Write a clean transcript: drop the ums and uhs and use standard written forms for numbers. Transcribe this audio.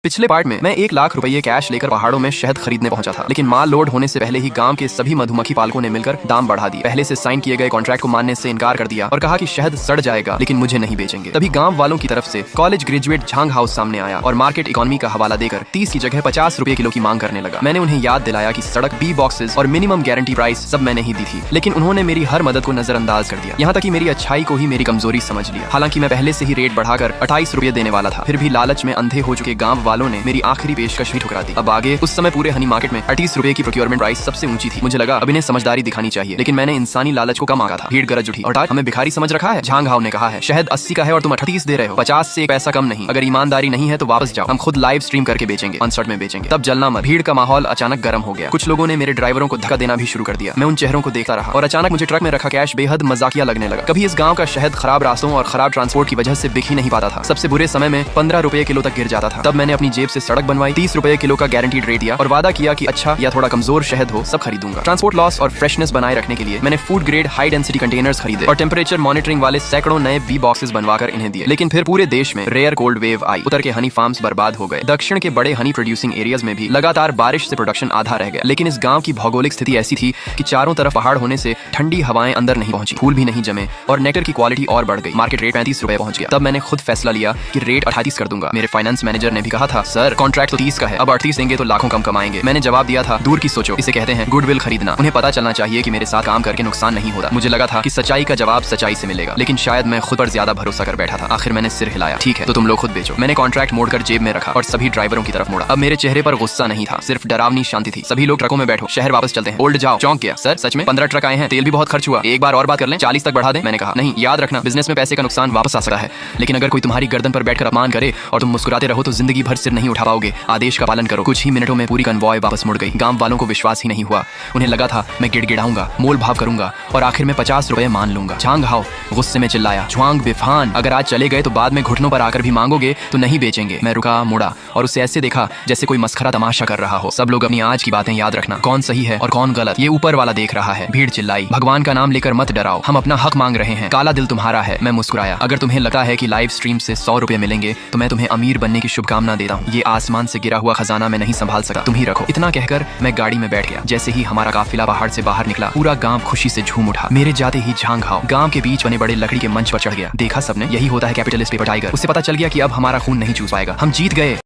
पिछले पार्ट में मैं 1 लाख रुपए कैश लेकर पहाड़ों में शहद खरीदने पहुंचा था, लेकिन माल लोड होने से पहले ही गांव के सभी मधुमक्खी पालकों ने मिलकर दाम बढ़ा दिए। पहले से साइन किए गए कॉन्ट्रैक्ट को मानने से इनकार कर दिया और कहा कि शहद सड़ जाएगा लेकिन मुझे नहीं बेचेंगे। तभी गांव वालों की तरफ से कॉलेज ग्रेजुएट झांग हाउस सामने आया और मार्केट इकोनॉमी का हवाला देकर 30 की जगह 50 रुपए किलो की मांग करने लगा। मैंने उन्हें याद दिलाया कि सड़क, बी बॉक्सेस और मिनिमम गारंटी प्राइस सब मैंने ही दी थी, लेकिन उन्होंने मेरी हर मदद को नजरअंदाज कर दिया। यहाँ तक कि मेरी अच्छाई को ही मेरी कमजोरी समझ लिया। हालांकि मैं पहले से ही रेट बढ़ाकर 28 रुपए देने वाला था, फिर भी लालच में अंधे हो चुके गांव वालों ने मेरी आखिरी पेशकश भी ठुकरा दी। अब आगे उस समय पूरे हनी मार्केट में 38 रुपए की प्रोक्योरमेंट प्राइस सबसे ऊंची थी। मुझे लगा अब इन्हें समझदारी दिखानी चाहिए, लेकिन मैंने इंसानी लालच को कम आंका था। भीड़ गरज उठी और हमें भिखारी समझ रखा है। झांग हाउ ने कहा है शहद 80 का है और तुम 38 दे रहे हो, 50 से 1 पैसा कम नहीं। अगर ईमानदारी नहीं है तो वापस जाओ, हम खुद लाइव स्ट्रीम करके बेचेंगे, अनसर्ट में बेचेंगे। तब जलना मत। भीड़ का माहौल अचानक गर्म हो गया। कुछ लोगों ने मेरे ड्राइवरों को धक्का देना भी शुरू कर दिया। मैं उन चेहरों को देखता रहा और अचानक मुझे ट्रक में रखा कैश बेहद मजाकिया लगने लगा। कभी इस गांव का शहद खराब रास्तों और खराब ट्रांसपोर्ट की वजह से बिक ही नहीं पाता था। सबसे बुरे समय में 15 रुपए किलो तक गिर जाता था। तब मैंने अपनी जेब से सड़क बनवाई, 30 रुपए किलो का गारंटीड रेट दिया और वादा किया कि अच्छा या थोड़ा कमजोर शहद हो सब खरीदूंगा। ट्रांसपोर्ट लॉस और फ्रेशनेस बनाए रखने के लिए मैंने food grade high density containers खरीदे और टेम्परेचर मॉनिटरिंग वाले सैकड़ों नए बी बॉक्सेस बनवाकर इन्हें दिए। लेकिन फिर पूरे देश में रेयर कोल्ड वेव आई। उतर के हनी फार्म्स बर्बाद हो गए। दक्षिण के बड़े हनी प्रोड्यूसिंग एरियाज में भी लगातार बारिश से प्रोडक्शन आधा रह गया। लेकिन इस गांव की भौगोलिक स्थिति ऐसी थी कि चारों तरफ पहाड़ होने से ठंडी हवाएं अंदर नहीं पहुंची, फूल भी नहीं जमे और नेक्टर की क्वालिटी और बढ़ गई। मार्केट रेट 35 रुपए पहुंच गया। तब मैंने खुद फैसला लिया कि रेट 38 कर दूंगा। मेरे फाइनेंस मैनेजर ने भी कहा था सर कॉन्ट्रैक्ट तो 30 का है, अब 38 देंगे तो लाखों कम कमाएंगे। मैंने जवाब दिया था दूर की सोचो, इसे कहते हैं गुडविल खरीदना। उन्हें पता चलना चाहिए कि मेरे साथ काम करके नुकसान नहीं होता। मुझे लगा था कि सच्चाई का जवाब सच्चाई से मिलेगा, लेकिन शायद मैं खुद पर ज्यादा भरोसा कर बैठा था। आखिर मैंने सिर हिलाया। ठीक है तो तुम लोग खुद बेचो। मैंने कॉन्ट्रैक्ट मोड़कर जेब में रखा और सभी ड्राइवरों की तरफ मोड़ा। अब मेरे चेहरे पर गुस्सा नहीं था, सिर्फ डरावनी शांति थी। सभी लोग ट्रकों में बैठो, शहर वापस चलते हैं। ओल्ड जाओ। चौंक गया। सर सच में 15 ट्रक आए हैं, तेल भी बहुत खर्च हुआ, एक बार और बात कर लें, 40 तक बढ़ा दें। मैंने कहा नहीं, याद रखना बिजनेस में पैसे का नुकसान वापस आ सकता है, लेकिन अगर कोई तुम्हारी गर्दन पर बैठकर अपमान करे और तुम मुस्कुराते रहो तो जिंदगी भर सिर नहीं उठा पाओगे। आदेश का पालन करो। कुछ ही मिनटों में पूरी कन्वॉय वापस मुड़ गई। गांव वालों को विश्वास ही नहीं हुआ। उन्हें लगा था मैं गिड़गिड़ाऊंगा, मोल भाव करूंगा और आखिर में 50 रुपए मान लूंगा। झांग हाउ गुस्से में चिल्लाया, झुआंग बिफान, अगर आज चले गए तो बाद में घुटनों पर आकर भी मांगोगे तो नहीं बेचेंगे। मैं रुका, मुड़ा और उसे ऐसे देखा जैसे कोई मस्खरा तमाशा कर रहा हो। सब लोग अपनी आज की बातें याद रखना, कौन सही है और कौन गलत ये ऊपर वाला देख रहा है। भीड़ चिल्लाई, भगवान का नाम लेकर मत डराओ, हम अपना हक मांग रहे हैं, काला दिल तुम्हारा है। मैं मुस्कुराया। अगर तुम्हें लगता है कि लाइव स्ट्रीम से 100 रुपए मिलेंगे तो मैं तुम्हें अमीर बनने की शुभकामना देता हूँ। ये आसमान से गिरा हुआ खजाना मैं नहीं संभाल सकता, तुम ही रखो। इतना कहकर मैं गाड़ी में बैठ गया। जैसे ही हमारा काफिला पहाड़ से बाहर निकला पूरा गांव खुशी से झूम उठा। मेरे जाते ही झांग हाउ गांव के बीच बने बड़े लकड़ी के मंच पर चढ़ गया। देखा सबने, यही होता है कैपिटलिस्ट पेपर टाइगर। उसे पता चल गया कि अब हमारा खून नहीं चूस पाएगा, हम जीत गए।